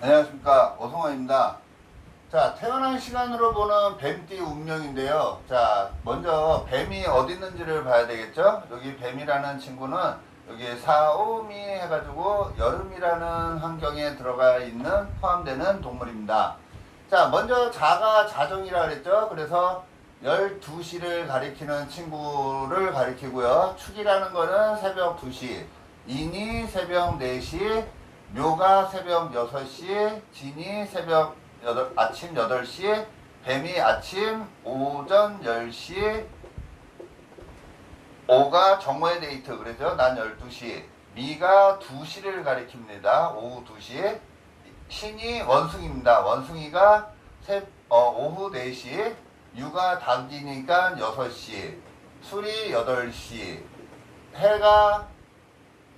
안녕하십니까, 오성환입니다. 자, 태어난 시간으로 보는 뱀띠 운명인데요. 자, 먼저 뱀이 어디 있는지를 봐야 되겠죠. 여기 뱀이라는 친구는 여기 사오미 해가지고 여름이라는 환경에 들어가 있는 포함되는 동물입니다. 자, 먼저 자가 자정이라 그랬죠. 그래서 12시를 가리키는 친구를 가리키고요. 축이라는 거는 새벽 2시, 인이 새벽 4시, 묘가 새벽 6시, 진이 아침 8시, 뱀이 아침 오전 10시, 오가 정오의 데이트, 그러죠? 난 12시, 미가 2시를 가리킵니다. 오후 2시, 신이 원숭이입니다. 원숭이가 오후 4시, 유가 닭이니까 6시, 술이 8시, 해가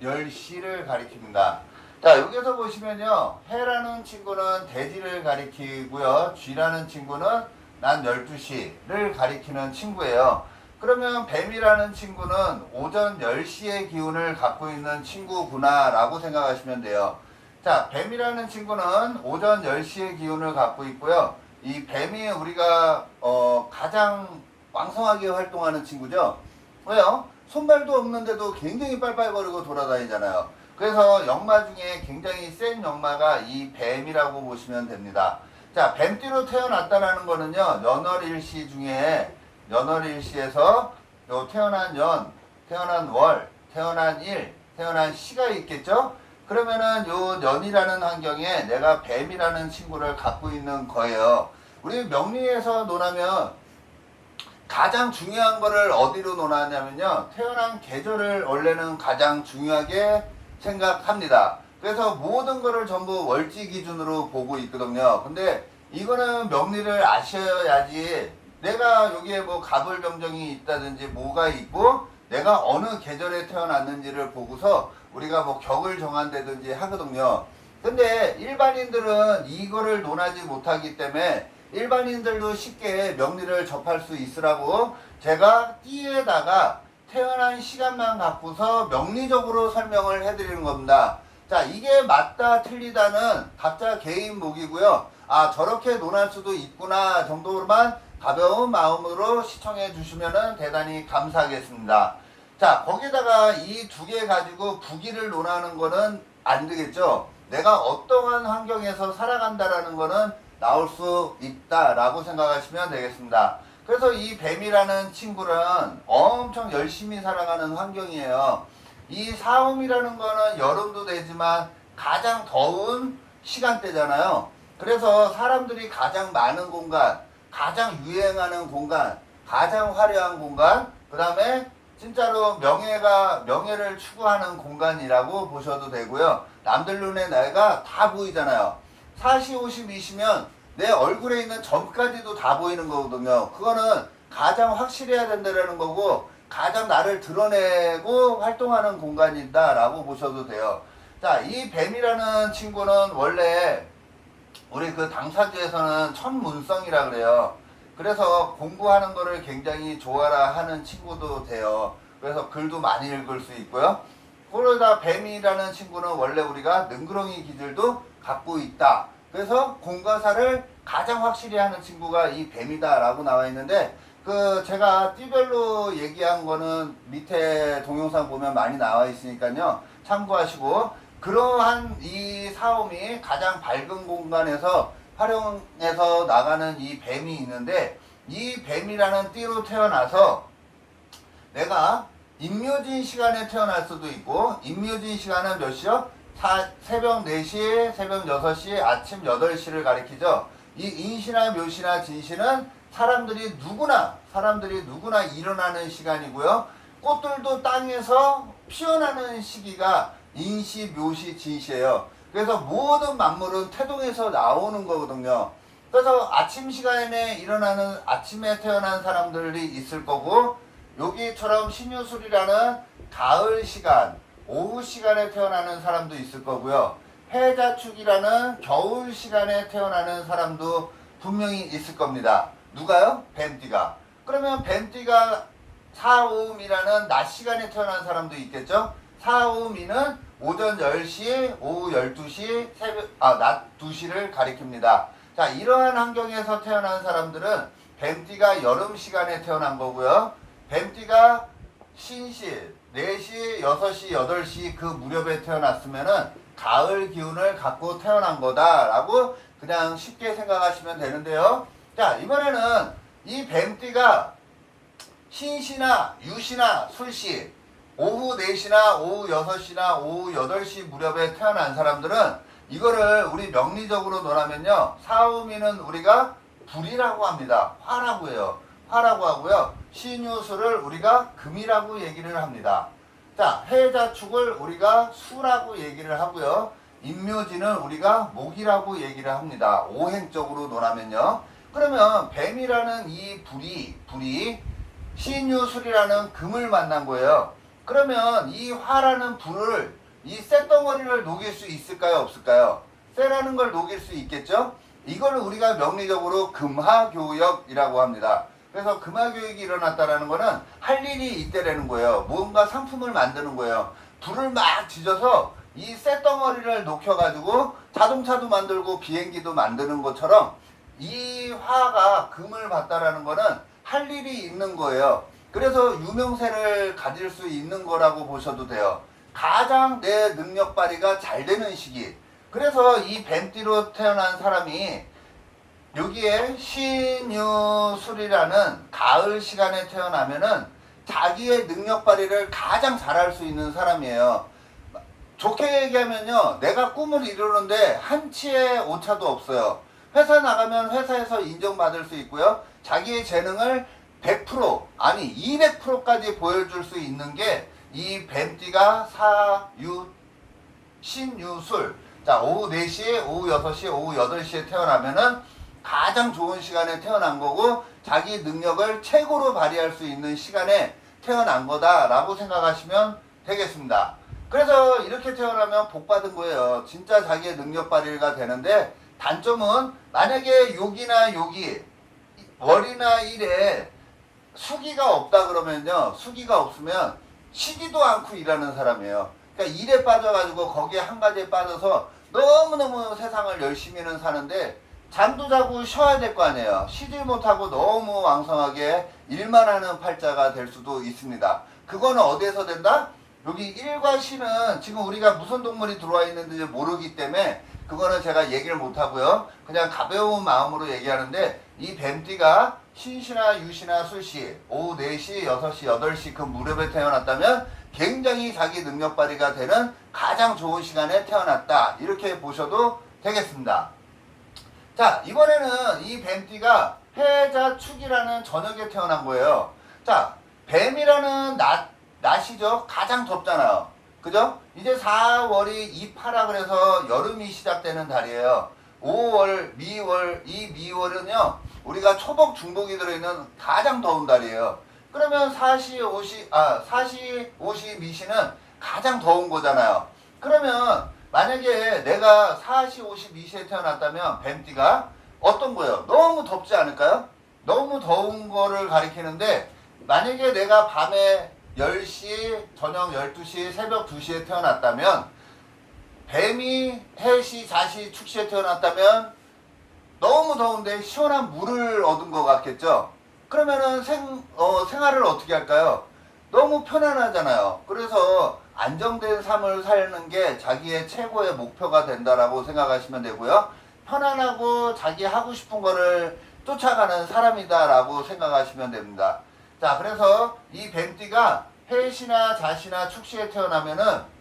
10시를 가리킵니다. 자, 여기서 보시면요, 해라는 친구는 대지를 가리키고요, 쥐라는 친구는 난 12시를 가리키는 친구예요. 그러면 뱀이라는 친구는 오전 10시의 기운을 갖고 있는 친구구나 라고 생각하시면 돼요. 자, 뱀이라는 친구는 오전 10시의 기운을 갖고 있고요. 이 뱀이 우리가 가장 왕성하게 활동하는 친구죠. 왜요? 손발도 없는데도 굉장히 빨빨거리고 돌아다니잖아요. 그래서 역마 중에 굉장히 센 역마가 이 뱀이라고 보시면 됩니다. 자, 뱀띠로 태어났다는 거는요, 연월일시 중에 연월일시에서 요 태어난 연, 태어난 월, 태어난 일, 태어난 시가 있겠죠? 그러면은 요 년이라는 환경에 내가 뱀이라는 친구를 갖고 있는 거예요. 우리 명리에서 논하면 가장 중요한 거를 어디로 논하냐면요, 태어난 계절을 원래는 가장 중요하게 생각합니다. 그래서 모든 거를 전부 월지 기준으로 보고 있거든요. 근데 이거는 명리를 아셔야지, 내가 여기에 뭐 갑을병정이 있다든지 뭐가 있고 내가 어느 계절에 태어났는지를 보고서 우리가 뭐 격을 정한다든지 하거든요. 근데 일반인들은 이거를 논하지 못하기 때문에 일반인들도 쉽게 명리를 접할 수 있으라고 제가 띠에다가 태어난 시간만 갖고서 명리적으로 설명을 해드리는 겁니다. 자, 이게 맞다 틀리다는 각자 개인 목이고요. 아, 저렇게 논할 수도 있구나 정도로만 가벼운 마음으로 시청해 주시면 대단히 감사하겠습니다. 자, 거기다가 이 두 개 가지고 부기를 논하는 거는 안 되겠죠. 내가 어떠한 환경에서 살아간다라는 거는 나올 수 있다라고 생각하시면 되겠습니다. 그래서 이 뱀이라는 친구는 엄청 열심히 살아가는 환경이에요. 이 사음이라는 거는 여름도 되지만 가장 더운 시간대잖아요. 그래서 사람들이 가장 많은 공간, 가장 유행하는 공간, 가장 화려한 공간, 그 다음에 진짜로 명예를 추구하는 공간이라고 보셔도 되고요. 남들 눈에 내가 다 보이잖아요. 40, 50이시면 내 얼굴에 있는 점까지도 다 보이는 거거든요. 그거는 가장 확실해야 된다는 거고, 가장 나를 드러내고 활동하는 공간이다 라고 보셔도 돼요. 자, 이 뱀이라는 친구는 원래 우리 그 당사주에서는 천문성이라 그래요. 그래서 공부하는 거를 굉장히 좋아라 하는 친구도 돼요. 그래서 글도 많이 읽을 수 있고요. 그러다 뱀이라는 친구는 원래 우리가 능구렁이 기질도 갖고 있다. 그래서 공과사를 가장 확실히 하는 친구가 이 뱀이다 라고 나와 있는데, 그 제가 띠별로 얘기한 거는 밑에 동영상 보면 많이 나와 있으니까요, 참고하시고, 그러한 이 사옴이 가장 밝은 공간에서 활용해서 나가는 이 뱀이 있는데, 이 뱀이라는 띠로 태어나서 내가 임묘진 시간에 태어날 수도 있고, 임묘진 시간은 몇 시요? 새벽 4시, 새벽 6시, 아침 8시를 가리키죠. 이 인시나 묘시나 진시는 사람들이 누구나 일어나는 시간이고요. 꽃들도 땅에서 피어나는 시기가 인시, 묘시, 진시예요. 그래서 모든 만물은 태동에서 나오는 거거든요. 그래서 아침 시간에 일어나는, 아침에 태어난 사람들이 있을 거고, 여기처럼 신유술이라는 가을 시간, 오후 시간에 태어나는 사람도 있을 거고요. 해자축이라는 겨울 시간에 태어나는 사람도 분명히 있을 겁니다. 누가요? 뱀띠가. 그러면 뱀띠가 사오음이라는 낮 시간에 태어난 사람도 있겠죠? 사오음이는 오전 10시, 오후 12시, 낮 2시를 가리킵니다. 자, 이러한 환경에서 태어난 사람들은 뱀띠가 여름 시간에 태어난 거고요. 뱀띠가 신실, 4시, 6시, 8시 그 무렵에 태어났으면은 가을 기운을 갖고 태어난 거다라고 그냥 쉽게 생각하시면 되는데요. 자, 이번에는 이 뱀띠가 신시나 유시나 술시, 오후 4시나 오후 6시나 오후 8시 무렵에 태어난 사람들은 이거를 우리 명리적으로 논하면요, 사음이는 우리가 불이라고 합니다. 화라고 해요. 화라고 하고요. 신유수를 우리가 금이라고 얘기를 합니다. 자, 해자축을 우리가 수라고 얘기를 하고요. 인묘지는 우리가 목이라고 얘기를 합니다. 오행적으로 논하면요. 그러면 뱀이라는 이 불이 신유술이라는 금을 만난 거예요. 그러면 이 화라는 불을, 이 쇳덩어리를 녹일 수 있을까요? 없을까요? 쇠라는 걸 녹일 수 있겠죠? 이걸 우리가 명리적으로 금화교역이라고 합니다. 그래서 금화교역이 일어났다는 거는 할 일이 이때라는 거예요. 뭔가 상품을 만드는 거예요. 불을 막 지져서 이 쇳덩어리를 녹여가지고 자동차도 만들고 비행기도 만드는 것처럼 이 화가 금을 받다라는 거는 할 일이 있는 거예요. 그래서 유명세를 가질 수 있는 거라고 보셔도 돼요. 가장 내 능력 발휘가 잘 되는 시기. 그래서 이 뱀띠로 태어난 사람이 여기에 신유술이라는 가을 시간에 태어나면은 자기의 능력 발휘를 가장 잘할 수 있는 사람이에요. 좋게 얘기하면요, 내가 꿈을 이루는데 한치의 오차도 없어요. 회사 나가면 회사에서 인정받을 수 있고요. 자기의 재능을 100% 아니 200%까지 보여줄 수 있는 게 이 뱀띠가 신유술. 자, 오후 4시, 오후 6시, 오후 8시에 태어나면은 가장 좋은 시간에 태어난 거고 자기 능력을 최고로 발휘할 수 있는 시간에 태어난 거다라고 생각하시면 되겠습니다. 그래서 이렇게 태어나면 복 받은 거예요. 진짜 자기의 능력 발휘가 되는데 단점은 만약에 여기나 여기 월이나 일에 수기가 없다 그러면요, 수기가 없으면 쉬지도 않고 일하는 사람이에요. 그러니까 일에 빠져가지고 거기에 한 가지에 빠져서 너무너무 세상을 열심히는 사는데 잠도 자고 쉬어야 될 거 아니에요. 쉬질 못하고 너무 왕성하게 일만 하는 팔자가 될 수도 있습니다. 그거는 어디에서 된다? 여기 일과 시는 지금 우리가 무슨 동물이 들어와 있는지 모르기 때문에 그거는 제가 얘기를 못하고요. 그냥 가벼운 마음으로 얘기하는데 이 뱀띠가 신시나 유시나 술시, 오후 4시, 6시, 8시 그 무렵에 태어났다면 굉장히 자기 능력 발휘가 되는 가장 좋은 시간에 태어났다. 이렇게 보셔도 되겠습니다. 자, 이번에는 이 뱀띠가 해자축이라는 저녁에 태어난 거예요. 자, 뱀이라는 낮이죠. 가장 덥잖아요. 그죠? 이제 4월이 입하라 그래서 여름이 시작되는 달이에요. 5월, 미월, 이 미월은요, 우리가 초복, 중복이 들어있는 가장 더운 달이에요. 그러면 사시, 오시, 미시는 가장 더운 거잖아요. 그러면 만약에 내가 사시, 오시, 미시에 태어났다면 뱀띠가 어떤 거예요? 너무 덥지 않을까요? 너무 더운 거를 가리키는데 만약에 내가 밤에 10시, 저녁 12시, 새벽 2시에 태어났다면 뱀이 해시, 자시, 축시에 태어났다면 너무 더운데 시원한 물을 얻은 것 같겠죠? 그러면은 생활을 어떻게 할까요? 너무 편안하잖아요. 그래서 안정된 삶을 사는 게 자기의 최고의 목표가 된다라고 생각하시면 되고요. 편안하고 자기 하고 싶은 거를 쫓아가는 사람이다라고 생각하시면 됩니다. 자, 그래서 이 뱀띠가 해시나 자시나 축시에 태어나면은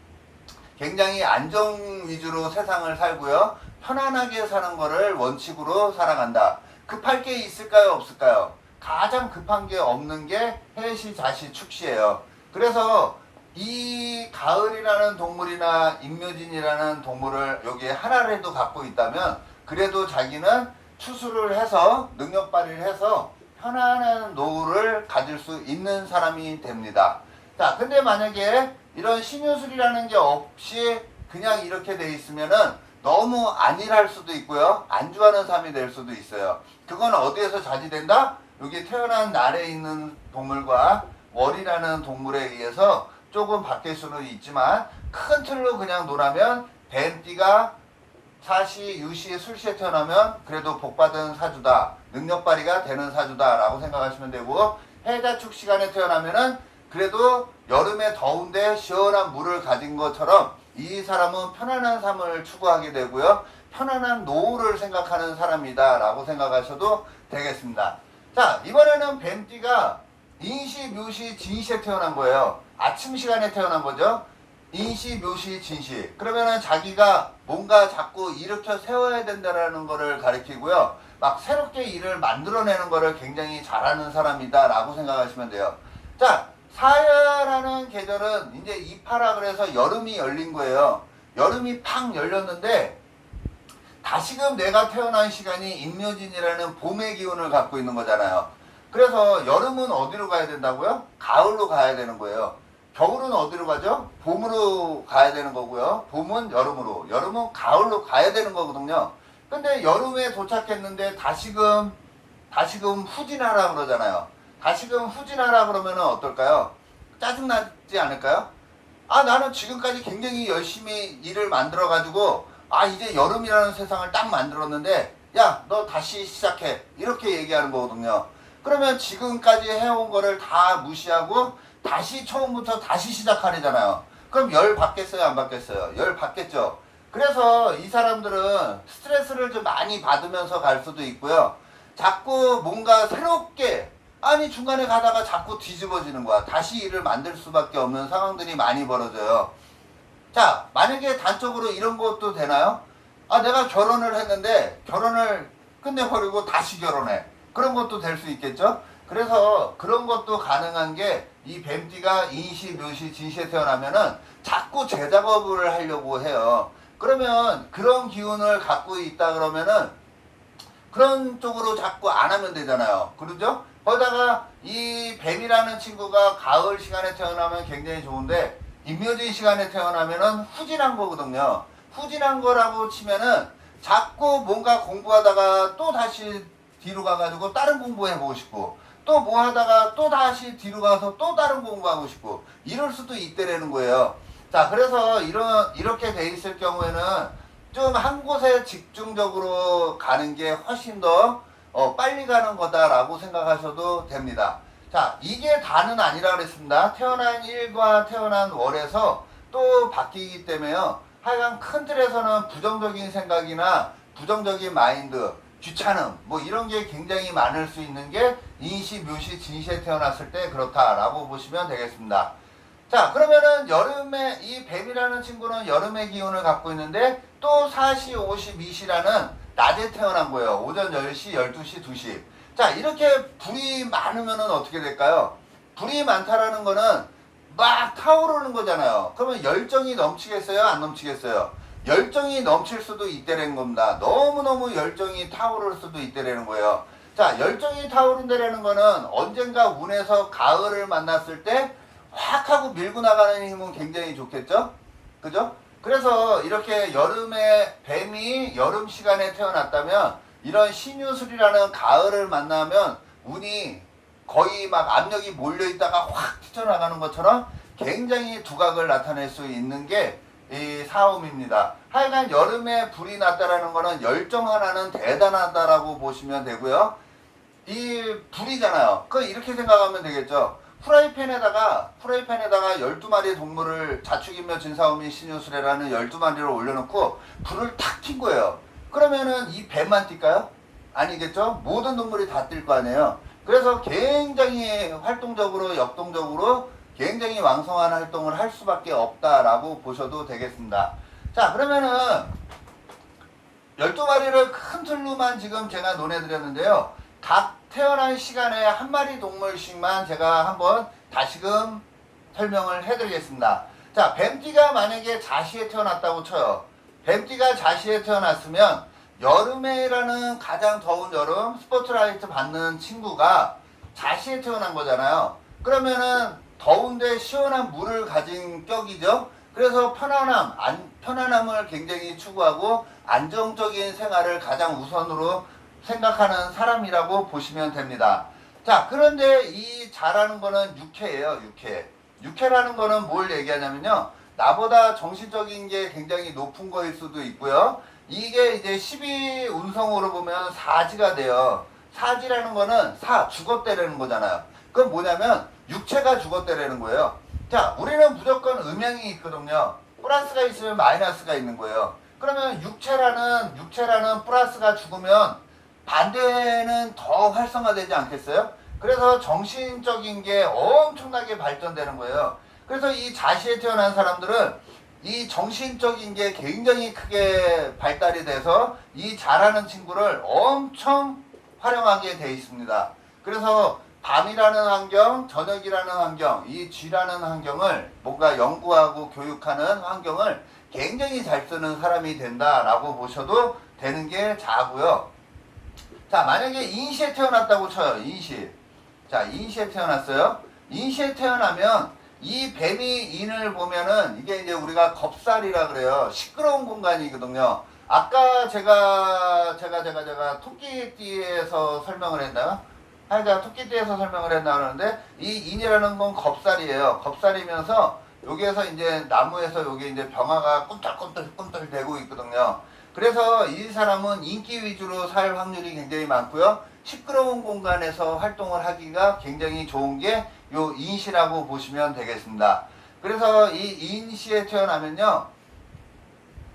굉장히 안정 위주로 세상을 살고요. 편안하게 사는 거를 원칙으로 살아간다. 급할 게 있을까요? 없을까요? 가장 급한 게 없는 게 해시, 자시, 축시예요. 그래서 이 가을이라는 동물이나 인묘진이라는 동물을 여기에 하나라도 갖고 있다면 그래도 자기는 추수를 해서 능력 발휘를 해서 편안한 노후를 가질 수 있는 사람이 됩니다. 자, 근데 만약에 이런 신유술이라는 게 없이 그냥 이렇게 돼 있으면은 너무 안일할 수도 있고요. 안주하는 삶이 될 수도 있어요. 그건 어디에서 자지된다? 여기 태어난 날에 있는 동물과 월이라는 동물에 의해서 조금 바뀔 수는 있지만 큰 틀로 그냥 놓으면 뱀띠가 사시, 유시, 술시에 태어나면 그래도 복받은 사주다. 능력 발휘가 되는 사주다 라고 생각하시면 되고, 해자축 시간에 태어나면은 그래도 여름에 더운데 시원한 물을 가진 것처럼 이 사람은 편안한 삶을 추구하게 되고요. 편안한 노후를 생각하는 사람이다 라고 생각하셔도 되겠습니다. 자, 이번에는 뱀띠가 인시, 묘시, 진시에 태어난 거예요. 아침 시간에 태어난 거죠. 인시, 묘시, 진시. 그러면은 자기가 뭔가 자꾸 일으켜 세워야 된다라는 거를 가리키고요. 막 새롭게 일을 만들어내는 거를 굉장히 잘하는 사람이다 라고 생각하시면 돼요. 자, 사야라는 계절은 이제 이파라 그래서 여름이 열린 거예요. 여름이 팍 열렸는데 다시금 내가 태어난 시간이 인묘진이라는 봄의 기운을 갖고 있는 거잖아요. 그래서 여름은 어디로 가야 된다고요? 가을로 가야 되는 거예요. 겨울은 어디로 가죠? 봄으로 가야 되는 거고요. 봄은 여름으로, 여름은 가을로 가야 되는 거거든요. 근데 여름에 도착했는데 다시금 후진하라 그러잖아요. 다시금 후진하라 그러면 어떨까요? 짜증나지 않을까요? 아, 나는 지금까지 굉장히 열심히 일을 만들어가지고 이제 여름이라는 세상을 딱 만들었는데 야, 너 다시 시작해. 이렇게 얘기하는 거거든요. 그러면 지금까지 해온 거를 다 무시하고 다시 처음부터 다시 시작하려잖아요. 그럼 열 받겠어요? 안 받겠어요? 열 받겠죠. 그래서 이 사람들은 스트레스를 좀 많이 받으면서 갈 수도 있고요. 자꾸 뭔가 새롭게 중간에 가다가 자꾸 뒤집어지는 거야. 다시 일을 만들 수밖에 없는 상황들이 많이 벌어져요. 자, 만약에 단적으로 이런 것도 되나요? 내가 결혼을 했는데 결혼을 끝내버리고 다시 결혼해. 그런 것도 될 수 있겠죠? 그래서 그런 것도 가능한 게 이 뱀띠가 인시, 묘시, 진시에 태어나면은 자꾸 재작업을 하려고 해요. 그러면 그런 기운을 갖고 있다 그러면은 그런 쪽으로 자꾸 안 하면 되잖아요. 그러죠? 거기다가 이 뱀이라는 친구가 가을 시간에 태어나면 굉장히 좋은데 인묘진 시간에 태어나면은 후진한 거거든요. 후진한 거라고 치면은 자꾸 뭔가 공부하다가 또 다시 뒤로 가가지고 다른 공부해보고 싶고 또 뭐 하다가 또 다시 뒤로 가서 또 다른 공부하고 싶고 이럴 수도 있다라는 거예요. 자, 그래서 이렇게 돼 있을 경우에는 좀 한 곳에 집중적으로 가는 게 훨씬 더 빨리 가는 거다라고 생각하셔도 됩니다. 자, 이게 다는 아니라 그랬습니다. 태어난 일과 태어난 월에서 또 바뀌기 때문에요. 하여간 큰 틀에서는 부정적인 생각이나 부정적인 마인드, 귀찮음 뭐 이런 게 굉장히 많을 수 있는 게 인시, 묘시, 진시에 태어났을 때 그렇다라고 보시면 되겠습니다. 자, 그러면은 여름에 이 뱀이라는 친구는 여름의 기운을 갖고 있는데 또 사시, 오시, 미시라는 낮에 태어난 거예요. 오전 10시, 12시, 2시. 자, 이렇게 불이 많으면은 어떻게 될까요? 불이 많다라는 거는 막 타오르는 거잖아요. 그러면 열정이 넘치겠어요? 안 넘치겠어요? 열정이 넘칠 수도 있다는 겁니다. 너무너무 열정이 타오를 수도 있다는 거예요. 자, 열정이 타오른다는 거는 언젠가 운에서 가을을 만났을 때 확 하고 밀고 나가는 힘은 굉장히 좋겠죠? 그죠? 그래서 이렇게 여름에 뱀이 여름 시간에 태어났다면 이런 신유술이라는 가을을 만나면 운이 거의 막 압력이 몰려있다가 확 튀쳐나가는 것처럼 굉장히 두각을 나타낼 수 있는 게 이 사음입니다. 하여간 여름에 불이 났다라는 거는 열정 하나는 대단하다라고 보시면 되고요. 이 불이잖아요. 그 이렇게 생각하면 되겠죠. 프라이팬에다가 12마리의 동물을 자축인묘 진사오미 신유술래라는 12마리를 올려놓고 불을 탁 킨 거예요. 그러면은 이 뱀만 뛸까요? 아니겠죠? 모든 동물이 다 뛸 거 아니에요. 그래서 굉장히 활동적으로 역동적으로 굉장히 왕성한 활동을 할 수밖에 없다라고 보셔도 되겠습니다. 자, 그러면은 12마리를 큰 틀로만 지금 제가 논해드렸는데요. 각 태어난 시간에 한 마리 동물씩만 제가 한번 다시금 설명을 해드리겠습니다. 자, 뱀띠가 만약에 자시에 태어났다고 쳐요. 뱀띠가 자시에 태어났으면 여름에라는 가장 더운 여름 스포트라이트 받는 친구가 자시에 태어난 거잖아요. 그러면은 더운데 시원한 물을 가진 격이죠. 그래서 편안함을 굉장히 추구하고 안정적인 생활을 가장 우선으로 생각하는 사람이라고 보시면 됩니다. 자, 그런데 이 잘하는 거는 육해예요. 육해. 육해라는 거는 뭘 얘기하냐면요. 나보다 정신적인 게 굉장히 높은 거일 수도 있고요. 이게 이제 12운성으로 보면 사지가 돼요. 사지라는 거는 죽었대라는 거잖아요. 그건 뭐냐면 육체가 죽었대라는 거예요. 자, 우리는 무조건 음양이 있거든요. 플러스가 있으면 마이너스가 있는 거예요. 그러면 육체라는 플러스가 죽으면 반대는 더 활성화되지 않겠어요? 그래서 정신적인 게 엄청나게 발전되는 거예요. 그래서 이 자시에 태어난 사람들은 이 정신적인 게 굉장히 크게 발달이 돼서 이 잘하는 친구를 엄청 활용하게 돼 있습니다. 그래서 밤이라는 환경, 저녁이라는 환경, 이 쥐라는 환경을 뭔가 연구하고 교육하는 환경을 굉장히 잘 쓰는 사람이 된다라고 보셔도 되는 게 자고요. 자, 만약에 인시에 태어났다고 쳐요. 인시. 자, 인시에 태어났어요. 인시에 태어나면 이 뱀이 인을 보면은 이게 이제 우리가 겁살이라 그래요. 시끄러운 공간이거든요. 아까 제가 토끼띠에서 설명을 했나요? 제가 토끼띠에서 설명을 했나 그러는데 이 인이라는 건 겁살이에요. 겁살이면서 여기에서 이제 나무에서 여기 이제 병아가 꿈틀꿈틀 대고 있거든요. 그래서 이 사람은 인기 위주로 살 확률이 굉장히 많고요. 시끄러운 공간에서 활동을 하기가 굉장히 좋은 게 요 인시라고 보시면 되겠습니다. 그래서 이 인시에 태어나면요.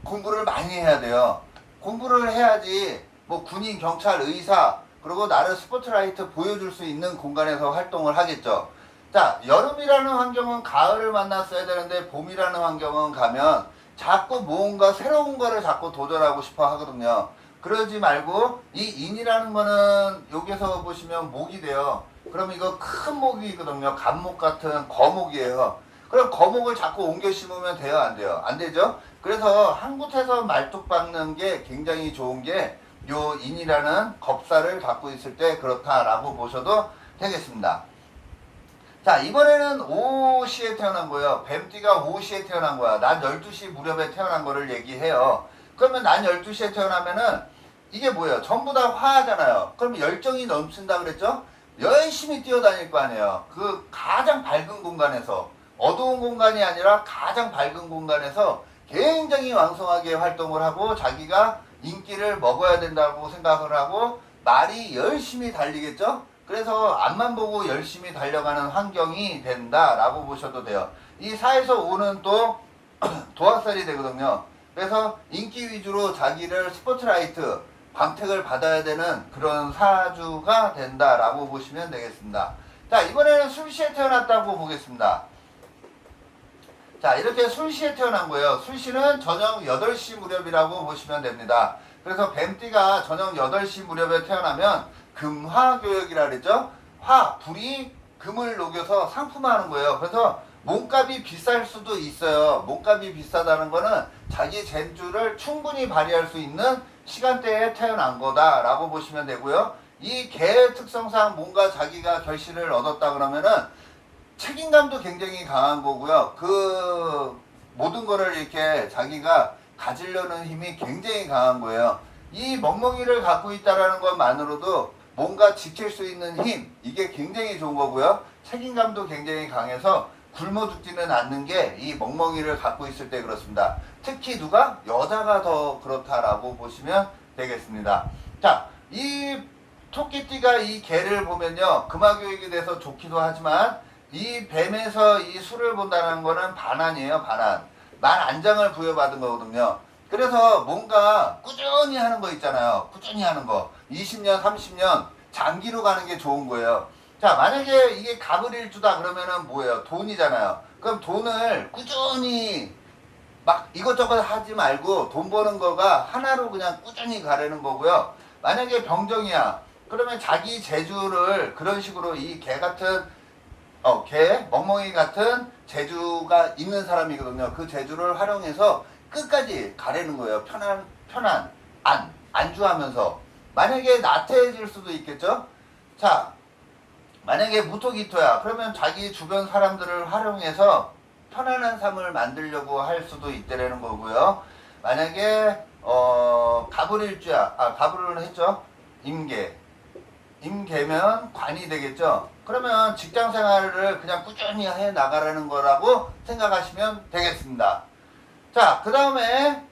공부를 많이 해야 돼요. 공부를 해야지 뭐 군인, 경찰, 의사 그리고 나를 스포트라이트 보여줄 수 있는 공간에서 활동을 하겠죠. 자, 여름이라는 환경은 가을을 만났어야 되는데 봄이라는 환경은 가면 자꾸 뭔가 새로운 거를 자꾸 도전하고 싶어 하거든요. 그러지 말고 이 인이라는 거는 여기서 보시면 목이 돼요. 그럼 이거 큰 목이거든요. 감목 같은 거목이에요. 그럼 거목을 자꾸 옮겨 심으면 돼요? 안 돼요? 안 되죠? 그래서 한 곳에서 말뚝 박는 게 굉장히 좋은 게 요 인이라는 겁살을 갖고 있을 때 그렇다라고 보셔도 되겠습니다. 자, 이번에는 오시에 태어난 거예요. 뱀띠가 오시에 태어난 거야. 난 12시 무렵에 태어난 거를 얘기해요. 그러면 난 12시에 태어나면은 이게 뭐예요? 전부 다 화하잖아요. 그럼 열정이 넘친다 그랬죠? 열심히 뛰어다닐 거 아니에요. 그 가장 밝은 공간에서, 어두운 공간이 아니라 가장 밝은 공간에서 굉장히 왕성하게 활동을 하고 자기가 인기를 먹어야 된다고 생각을 하고 말이 열심히 달리겠죠? 그래서 앞만 보고 열심히 달려가는 환경이 된다라고 보셔도 돼요. 이 4에서 5는 또 도학살이 되거든요. 그래서 인기 위주로 자기를 스포트라이트, 광택을 받아야 되는 그런 사주가 된다라고 보시면 되겠습니다. 자, 이번에는 술시에 태어났다고 보겠습니다. 자, 이렇게 술시에 태어난 거예요. 술시는 저녁 8시 무렵이라고 보시면 됩니다. 그래서 뱀띠가 저녁 8시 무렵에 태어나면 금화교역이라 그랬죠? 불이 금을 녹여서 상품화하는 거예요. 그래서 몸값이 비쌀 수도 있어요. 몸값이 비싸다는 거는 자기 재주를 충분히 발휘할 수 있는 시간대에 태어난 거다라고 보시면 되고요. 이 개의 특성상 뭔가 자기가 결실을 얻었다 그러면은 책임감도 굉장히 강한 거고요. 그 모든 거를 이렇게 자기가 가지려는 힘이 굉장히 강한 거예요. 이 멍멍이를 갖고 있다라는 것만으로도 뭔가 지킬 수 있는 힘, 이게 굉장히 좋은 거고요. 책임감도 굉장히 강해서 굶어 죽지는 않는 게 이 멍멍이를 갖고 있을 때 그렇습니다. 특히 누가? 여자가 더 그렇다라고 보시면 되겠습니다. 자, 이 토끼띠가 이 개를 보면요. 금화교육에 대해서 좋기도 하지만 이 뱀에서 이 수를 본다는 거는 반환이에요. 반환. 만안장을 부여받은 거거든요. 그래서 뭔가 꾸준히 하는 거 있잖아요. 꾸준히 하는 거. 20년, 30년 장기로 가는 게 좋은 거예요. 자, 만약에 이게 갑을일주다 그러면은 뭐예요? 돈이잖아요. 그럼 돈을 꾸준히 막 이것저것 하지 말고 돈 버는 거가 하나로 그냥 꾸준히 가려는 거고요. 만약에 병정이야. 그러면 자기 재주를 그런 식으로 이 개 같은 멍멍이 같은 재주가 있는 사람이거든요. 그 재주를 활용해서 끝까지 가려는 거예요. 안주하면서. 만약에 나태해질 수도 있겠죠? 자, 만약에 무토기토야. 그러면 자기 주변 사람들을 활용해서 편안한 삶을 만들려고 할 수도 있다라는 거고요. 만약에, 갑을일주야. 갑을을 했죠? 임계. 임계면 관이 되겠죠. 그러면 직장 생활을 그냥 꾸준히 해 나가라는 거라고 생각하시면 되겠습니다. 자, 그 다음에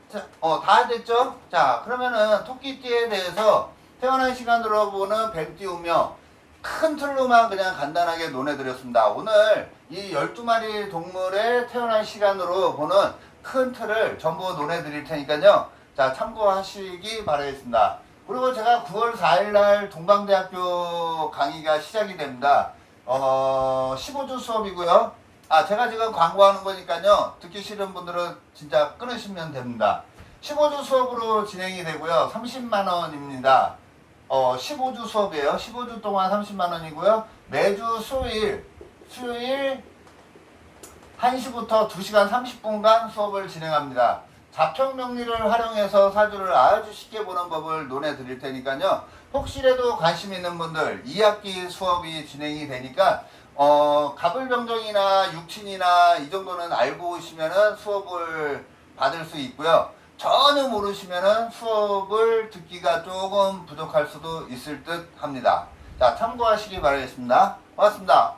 다 됐죠? 자, 그러면은 토끼띠에 대해서 태어난 시간으로 보는 뱀띠우며 큰 틀로만 그냥 간단하게 논해드렸습니다. 오늘 이 12마리 동물의 태어난 시간으로 보는 큰 틀을 전부 논해드릴 테니까요. 자, 참고하시기 바라겠습니다. 그리고 제가 9월 4일날 동방대학교 강의가 시작이 됩니다. 15주 수업이고요. 제가 지금 광고하는 거니까요. 듣기 싫은 분들은 진짜 끊으시면 됩니다. 15주 수업으로 진행이 되고요. 30만원입니다. 15주 수업이에요. 15주 동안 30만원이고요. 매주 수요일 1시부터 2시간 30분간 수업을 진행합니다. 자평명리를 활용해서 사주를 아주 쉽게 보는 법을 논해 드릴 테니까요. 혹시라도 관심 있는 분들 2학기 수업이 진행이 되니까 갑을병정이나 육친이나 이 정도는 알고 오시면은 수업을 받을 수 있고요. 전혀 모르시면은 수업을 듣기가 조금 부족할 수도 있을 듯 합니다. 자, 참고하시기 바라겠습니다. 고맙습니다.